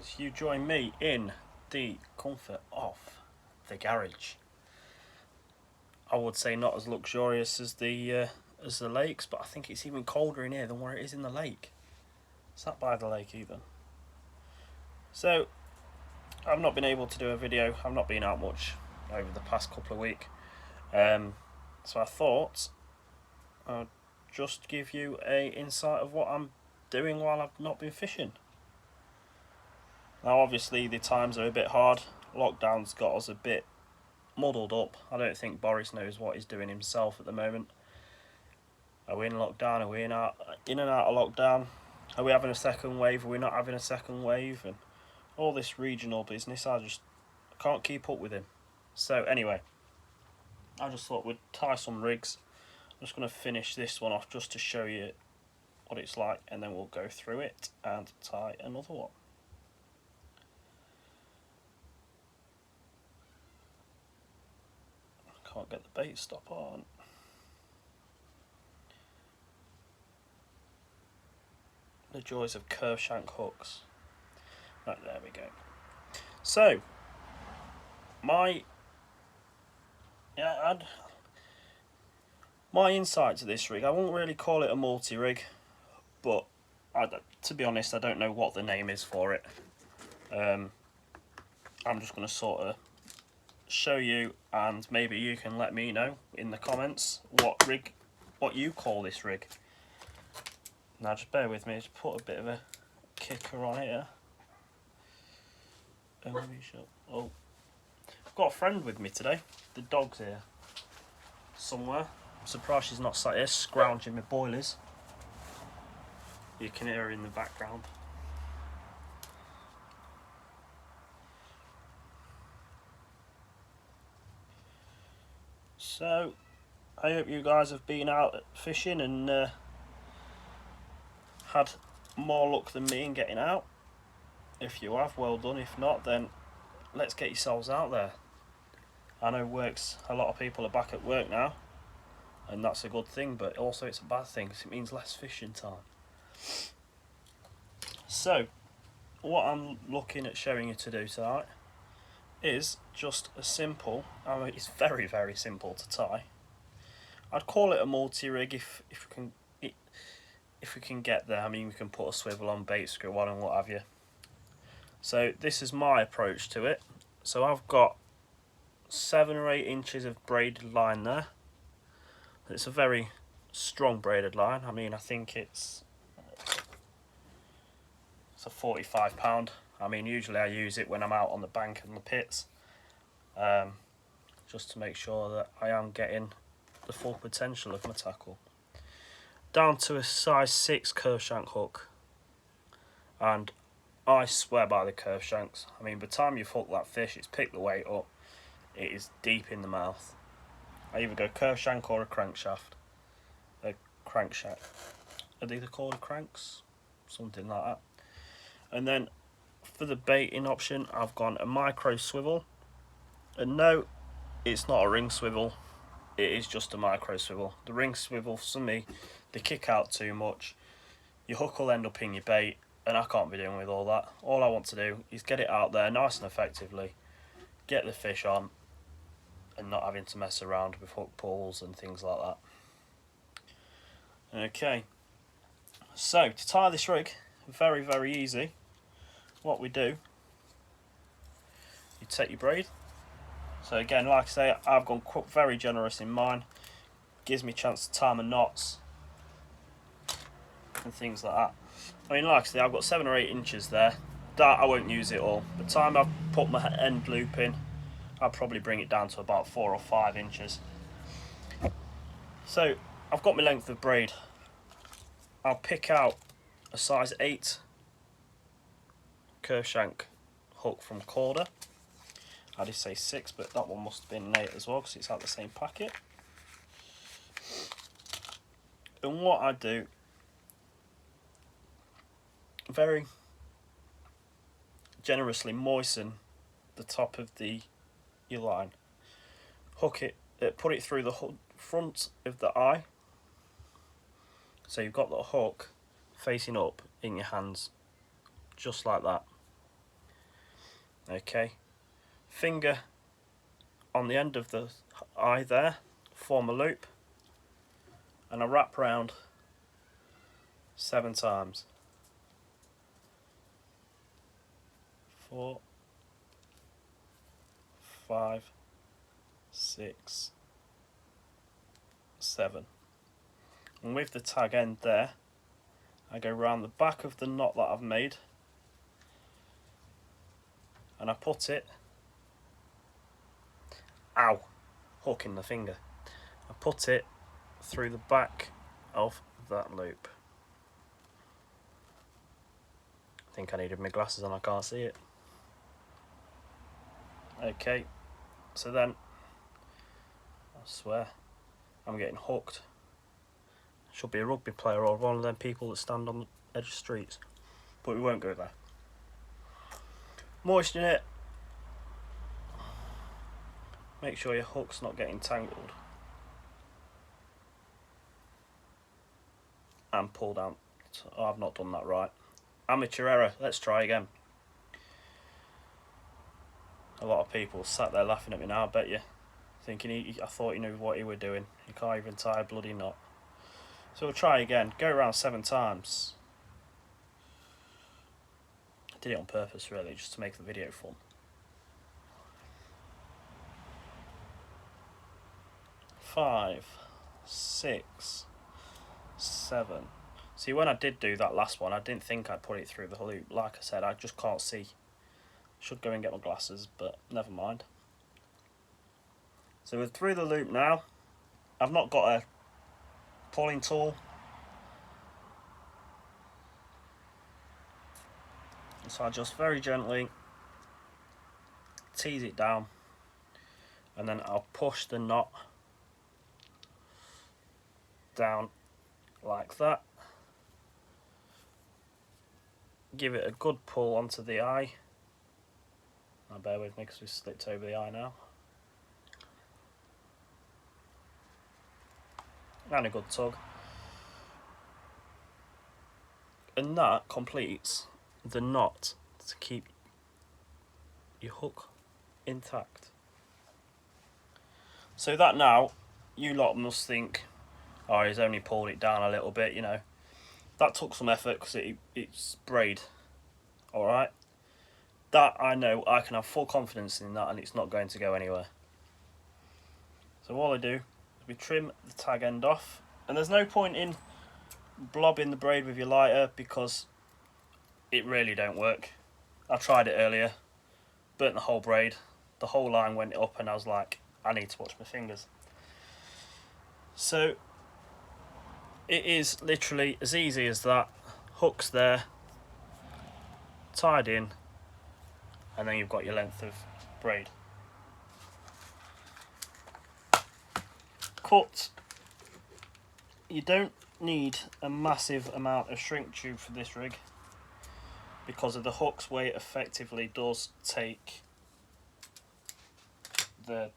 guys, you join me in the comfort of the garage. I would say not as luxurious as the lakes, but I think it's even colder in here than where it is in the lake. It's not by the lake either. So I've not been able to do a video. I've not been out much over the past couple of weeks. So I thought I'd just give you a insight of what I'm doing while I've not been fishing. Now obviously the times are a bit hard. Lockdown's got us a bit muddled up. I don't think Boris knows what he's doing himself at the moment. Are we in lockdown? Are we in and out of lockdown? Are we having a second wave? Are we not having a second wave? And all this regional business, I can't keep up with him. So anyway, I just thought we'd tie some rigs. I'm just going to finish this one off just to show you what it's like, and then we'll go through it and tie another one. Can't get the bait stop on. The joys of curve shank hooks. Right, there we go. So my insight to this rig, I won't really call it a multi-rig, but to be honest, I don't know what the name is for it. I'm just going to sort of show you, and maybe you can let me know in the comments what you call this rig. Now just bear with me, just put a bit of a kicker on here. Oh, I've got a friend with me today. The dog's here somewhere. I'm surprised she's not sat here scrounging my boilies. You can hear her in the background. So I hope you guys have been out fishing and had more luck than me in getting out. If you have, well done. If not, then let's get yourselves out there. I know a lot of people are back at work now, and that's a good thing, but also it's a bad thing because it means less fishing time. So what I'm looking at showing you to do tonight is just a simple, it's very, very simple to tie. I'd call it a multi-rig if we can get there. I mean, we can put a swivel on, bait screw on and what have you. So this is my approach to it. So I've got 7 or 8 inches of braided line there. It's a very strong braided line. I mean, I think it's a 45 pound. I mean, usually I use it when I'm out on the bank and the pits, just to make sure that I am getting the full potential of my tackle. Down to a size 6 curve shank hook, and I swear by the curve shanks. I mean, by the time you've hooked that fish, it's picked the weight up, it is deep in the mouth. I either go curve shank or a crankshaft. A crankshaft. Are they called cranks? Something like that. And then for the baiting option, I've gone a micro swivel. And no, it's not a ring swivel. It is just a micro swivel. The ring swivel, for me, they kick out too much. Your hook will end up in your bait, and I can't be doing with all that. All I want to do is get it out there nice and effectively, get the fish on, and not having to mess around with hook pulls and things like that. Okay, so to tie this rig, very, very easy. What we do, you take your braid. So again, like I say, I've gone very generous in mine. Gives me a chance to tie my knots and things like that. I mean, like I say, I've got 7 or 8 inches there. That I won't use it all. By the time I've put my end loop in, I'll probably bring it down to about 4 or 5 inches. So I've got my length of braid. I'll pick out a size 8 curve shank hook from Corda. I did say 6, but that one must have been an 8 as well because it's out the same packet. And what I do, very generously moisten the top of your line. Hook it, put it through the front of the eye. So you've got the hook facing up in your hands, just like that. Okay, finger on the end of the eye there, form a loop, and I wrap round 7 times. 4, 5, 6, 7. And with the tag end there, I go round the back of the knot that I've made, and I put it, ow, hook in the finger, I put it through the back of that loop. I think I needed my glasses and I can't see it. Okay, so then, I swear, I'm getting hooked. Should be a rugby player or one of them people that stand on the edge of streets. But we won't go there. Moisten it. Make sure your hook's not getting tangled. And pull down. Oh, I've not done that right. Amateur error. Let's try again. A lot of people sat there laughing at me now, I bet you. Thinking I thought he knew what he were doing. You can't even tie a bloody knot. So we'll try again. Go around 7 times. I did it on purpose really, just to make the video fun. 5, 6, 7. See, when I did do that last one, I didn't think I'd put it through the loop. Like I said, I just can't see. Should go and get my glasses, but never mind. So we're through the loop now. I've not got a pulling tool. So I just very gently tease it down, and then I'll push the knot down like that. Give it a good pull onto the eye. Now bear with me because we've slipped over the eye now. And a good tug. And that completes the knot to keep your hook intact. So that now, you lot must think, oh, he's only pulled it down a little bit, you know. That took some effort because it's braid, alright? That I know, I can have full confidence in that and it's not going to go anywhere. So all I do is we trim the tag end off, and there's no point in blobbing the braid with your lighter because it really don't work. I tried it earlier, burnt the whole braid, the whole line went up, and I was like, I need to watch my fingers. So it is literally as easy as that. Hook's there, tied in, and then you've got your length of braid. Cut. You don't need a massive amount of shrink tube for this rig because of the hook's weight effectively does take your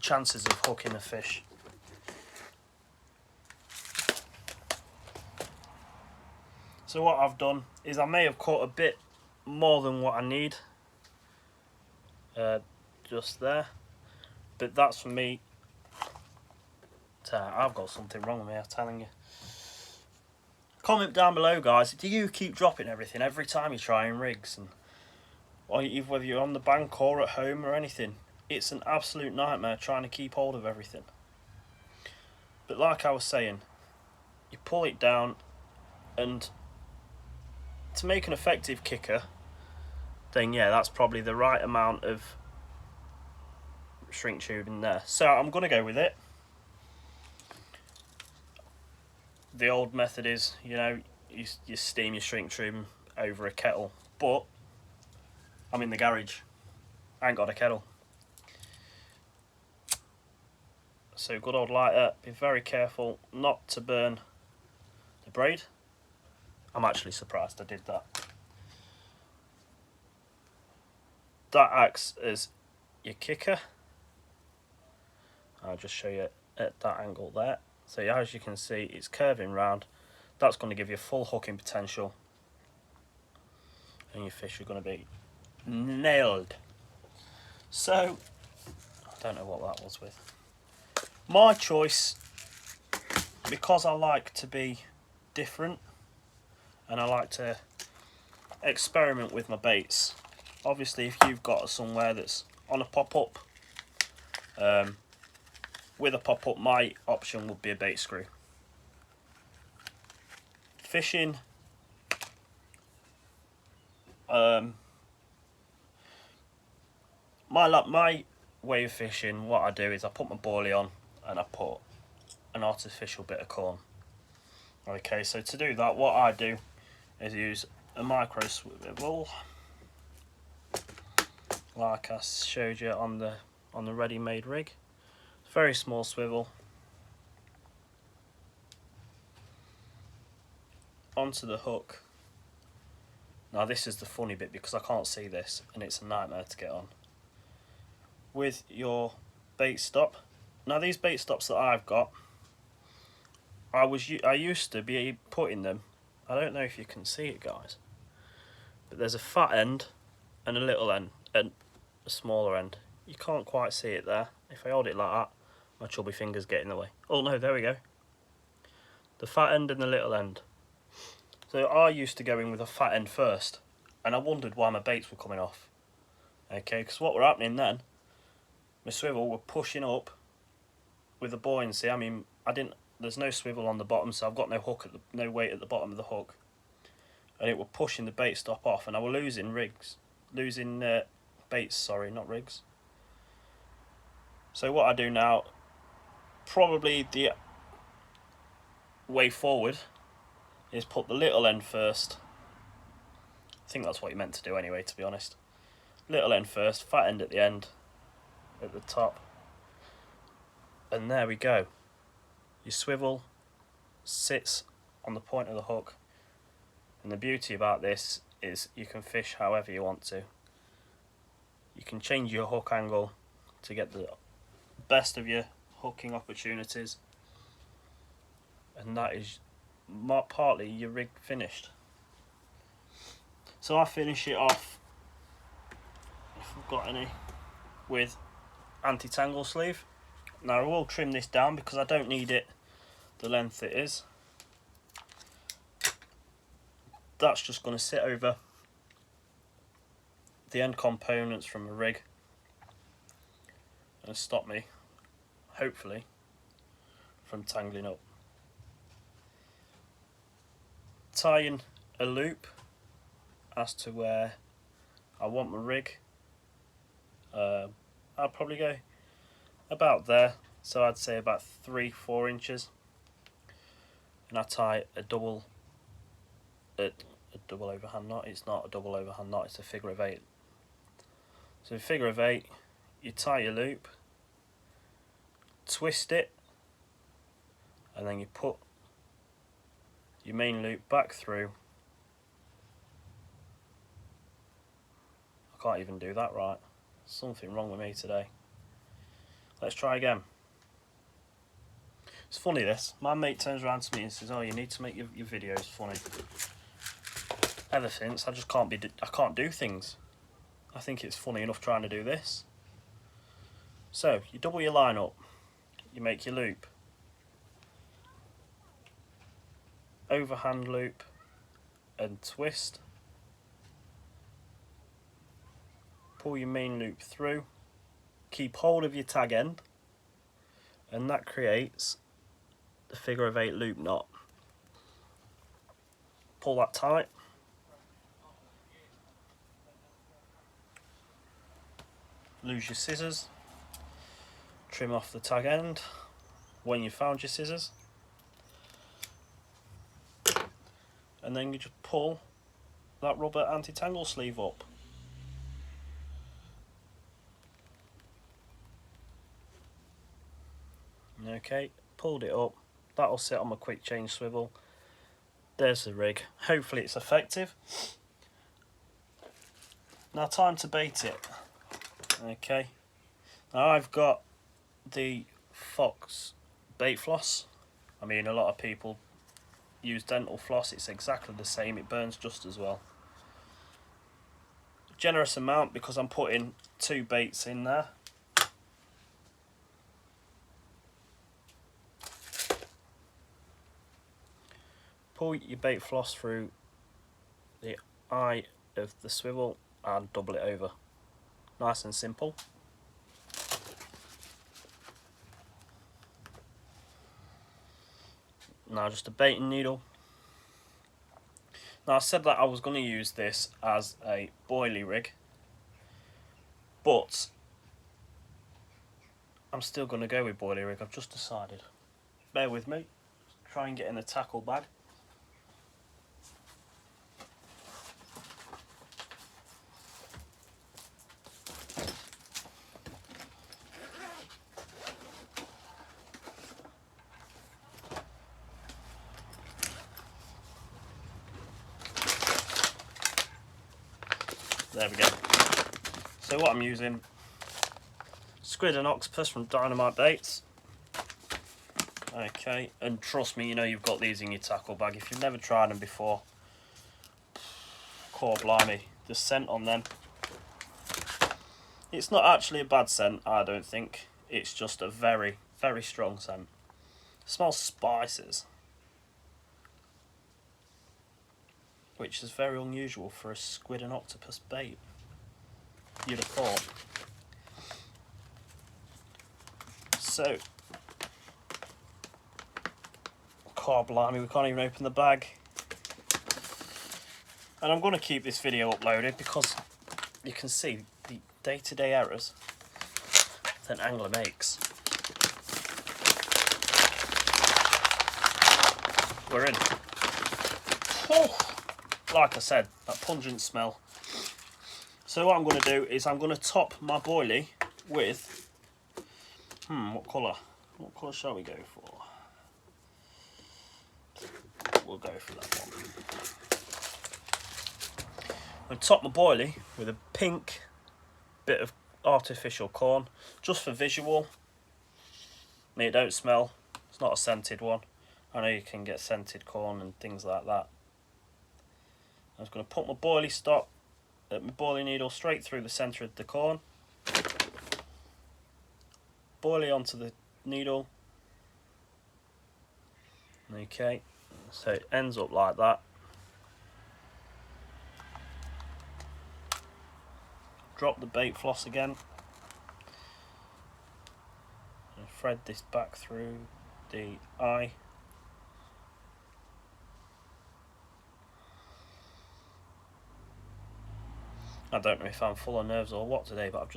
chances of hooking a fish. So what I've done is I may have cut a bit more than what I need, just there, but that's for me. I've got something wrong with me, I'm telling you. Comment down below, guys, do you keep dropping everything every time you're trying rigs? And or whether you're on the bank or at home or anything, it's an absolute nightmare trying to keep hold of everything. But like I was saying, you pull it down, and to make an effective kicker, then yeah, that's probably the right amount of shrink tube in there. So I'm going to go with it. The old method is, you know, you steam your shrink tube over a kettle, but I'm in the garage, I ain't got a kettle. So good old lighter, be very careful not to burn the braid. I'm actually surprised I did that. That acts as your kicker. I'll just show you at that angle there. So as you can see, it's curving round. That's going to give you full hooking potential. and your fish are going to be nailed. So, I don't know what that was with. My choice, because I like to be different and I like to experiment with my baits. Obviously, if you've got somewhere that's on a pop-up, with a pop-up, my option would be a bait screw. Fishing, my way of fishing, what I do is I put my boilie on and I put an artificial bit of corn. Okay, so to do that, what I do is use a micro swivel, like I showed you on the ready-made rig. Very small swivel onto the hook. Now this is the funny bit because I can't see this and it's a nightmare to get on. With your bait stop. Now these bait stops that I've got, I used to be putting them, I don't know if you can see it guys, but there's a fat end and a little end and a smaller end. You can't quite see it there. If I hold it like that, my chubby fingers get in the way. Oh no, there we go. The fat end and the little end. So I used to go in with a fat end first, and I wondered why my baits were coming off. Okay, because what were happening then, my swivel were pushing up with the buoyancy. I mean, there's no swivel on the bottom, so I've got no hook no weight at the bottom of the hook, and it were pushing the bait stop off, and I were losing baits. Sorry, not rigs. So what I do now, probably the way forward, is put the little end first. I think that's what you meant to do anyway, to be honest. Little end first, fat end at the end, at the top, and there we go. Your swivel sits on the point of the hook, and the beauty about this is you can fish however you want to. You can change your hook angle to get the best of your hooking opportunities, and that is partly your rig finished. So I finish it off, if I've got any, with anti-tangle sleeve. Now I will trim this down because I don't need it the length it is. That's just going to sit over the end components from the rig and stop me, hopefully, from tangling up. Tying a loop as to where I want my rig. I'll probably go about there, so I'd say about 3-4 inches, and I tie a double overhand knot. It's not a double overhand knot, it's a figure of 8. So figure of 8, you tie your loop, twist it, and then you put your main loop back through. I can't even do that right. Something wrong with me today. Let's try again. It's funny this. My mate turns around to me and says, "Oh, you need to make your videos funny." Ever since, I can't do things. I think it's funny enough trying to do this. So you double your line up, you make your loop, overhand loop, and twist. Pull your main loop through, keep hold of your tag end, and that creates the figure of 8 loop knot. Pull that tight. Lose your scissors. Trim off the tag end when you found your scissors. And then you just pull that rubber anti-tangle sleeve up. Okay, pulled it up. That'll sit on my quick change swivel. There's the rig. Hopefully it's effective. Now time to bait it. Okay. Now I've got the Fox bait floss. I mean, a lot of people use dental floss. It's exactly the same. It burns just as well. generous amount because I'm putting 2 baits in there. Pull your bait floss through the eye of the swivel and double it over. Nice and simple. Now just a baiting needle. Now I said that I was going to use this as a boilie rig, but I'm still going to go with boilie rig. I've just decided. Bear with me. Try and get in the tackle bag. There we go. So what I'm using, squid and octopus from Dynamite Baits. Okay, and trust me, you know you've got these in your tackle bag. If you've never tried them before, core blimey, the scent on them. It's not actually a bad scent, I don't think. It's just a very, very strong scent. It smells spices, which is very unusual for a squid and octopus bait, you'd have thought. So, car blimey, we can't even open the bag. And I'm going to keep this video uploaded because you can see the day-to-day errors that an angler makes. We're in. Oh, like I said, that pungent smell. So what I'm going to do is I'm going to top my boilie with, what colour? What colour shall we go for? We'll go for that one. I'm going to top my boilie with a pink bit of artificial corn, just for visual. I mean, it don't smell. It's not a scented one. I know you can get scented corn and things like that. I'm just going to put my boilie stop at my boilie needle straight through the centre of the corn. Boilie onto the needle. Okay, so it ends up like that. Drop the bait floss again. And thread this back through the eye. I don't know if I'm full of nerves or what today, but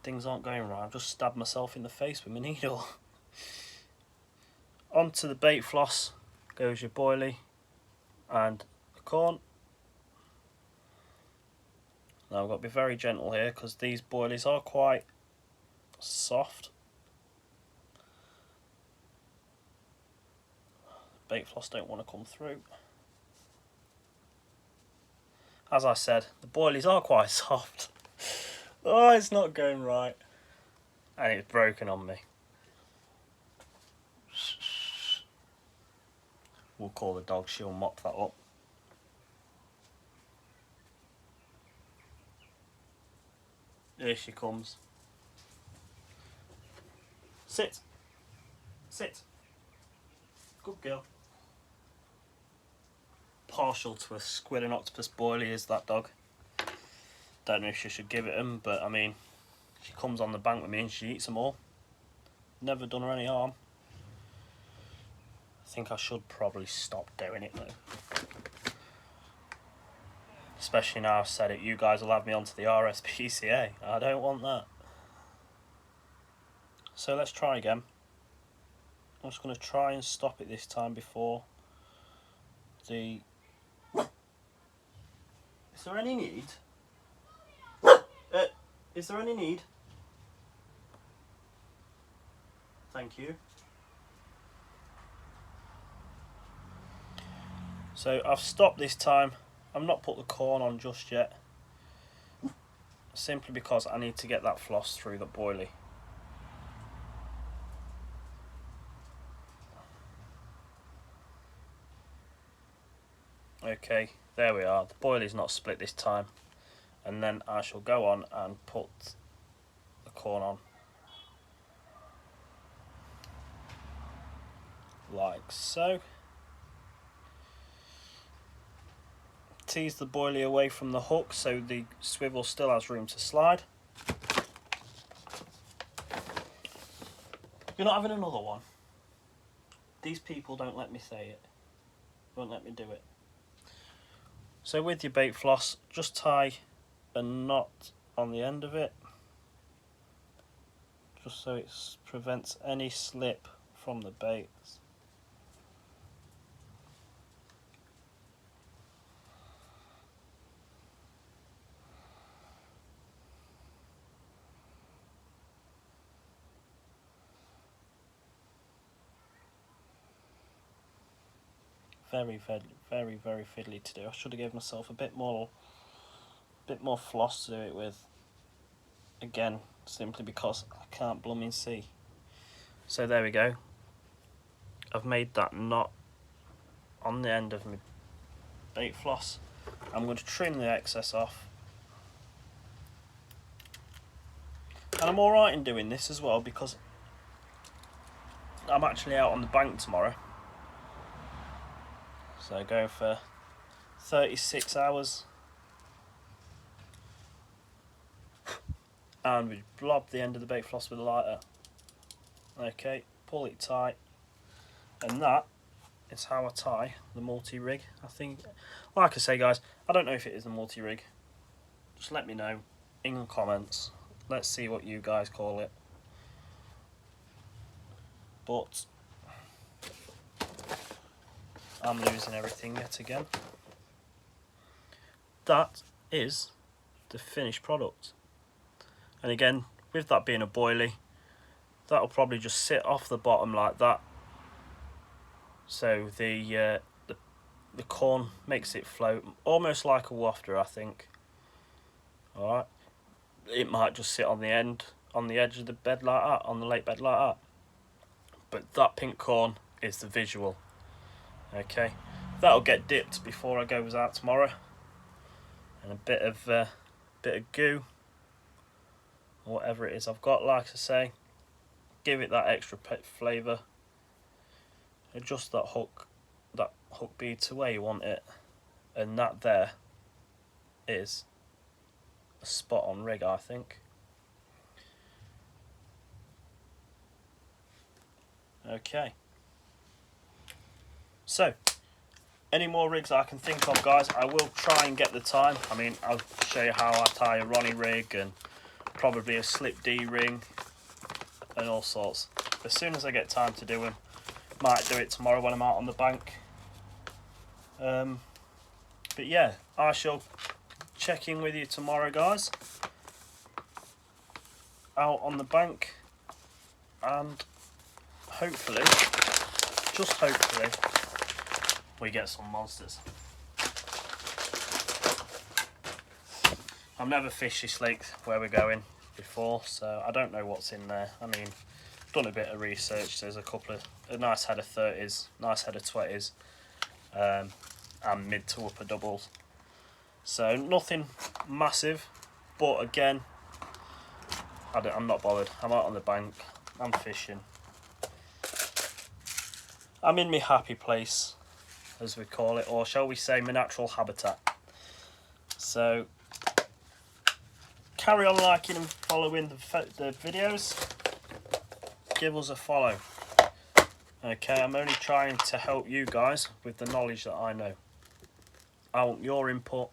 things aren't going right. I've just stabbed myself in the face with my needle. Onto the bait floss goes your boilie and the corn. Now I've got to be very gentle here because these boilies are quite soft. Bait floss don't want to come through. As I said, the boilies are quite soft. Oh, it's not going right. And it's broken on me. We'll call the dog, she'll mop that up. Here she comes. Sit. Sit. Good girl. Partial to a squid and octopus boilie is that dog. Don't know if she should give it him, but I mean, she comes on the bank with me and she eats them all. Never done her any harm. I think I should probably stop doing it though. Especially now I've said it, you guys will have me onto the RSPCA. I don't want that. So let's try again. I'm just going to try and stop it this time before the... Is there any need? Is there any need? Thank you. So I've stopped this time. I've not put the corn on just yet. Simply because I need to get that floss through the boilie. Okay, there we are. The boilie's not split this time. and then I shall go on and put the corn on like so. Tease the boilie away from the hook so the swivel still has room to slide. You're not having another one? These people don't let me say it. Won't let me do it. So with your bait floss, just tie a knot on the end of it, just so it prevents any slip from the baits. Very fiddly to do. I should have given myself a bit more floss to do it with. Again, simply because I can't blooming see. So there we go. I've made that knot on the end of my bait floss. I'm going to trim the excess off. And I'm alright in doing this as well because I'm actually out on the bank tomorrow. So going for 36 hours. And we blob the end of the bait floss with a lighter. Okay, pull it tight. And that is how I tie the multi-rig. I think, like I say guys, I don't know if it is the multi-rig. Just let me know in the comments. Let's see what you guys call it. But I'm losing everything yet again. That is the finished product. And again, with that being a boilie, that'll probably just sit off the bottom like that. So the corn makes it float, almost like a wafter, I think. Alright. It might just sit on the end, on the edge of the bed like that, on the lake bed like that. But that pink corn is the visual. Okay, that'll get dipped before I goes out tomorrow, and a bit of goo or whatever it is I've got. Like I say, give it that extra flavour. Adjust that hook bead to where you want it, and that there is a spot on rig, I think. Okay. So, any more rigs I can think of, guys, I will try and get the time. I mean, I'll show you how I tie a Ronnie rig and probably a slip D ring and all sorts. As soon as I get time to do them, might do it tomorrow when I'm out on the bank. But yeah, I shall check in with you tomorrow, guys, out on the bank, and hopefully, just hopefully, we get some monsters. I've never fished this lake where we're going before, so I don't know what's in there. I mean, done a bit of research. There's a nice head of 30s, nice head of 20s, and mid to upper doubles. So nothing massive, but again, I'm not bothered. I'm out on the bank, I'm fishing. I'm in my happy place, as we call it, or shall we say my natural habitat. So carry on liking and following the videos. Give us a follow. Okay, I'm only trying to help you guys with the knowledge that I know. I want your input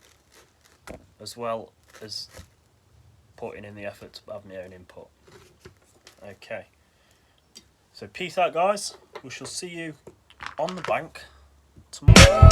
as well as putting in the effort to have my own input. Okay, so peace out, guys. We shall see you on the bank tomorrow.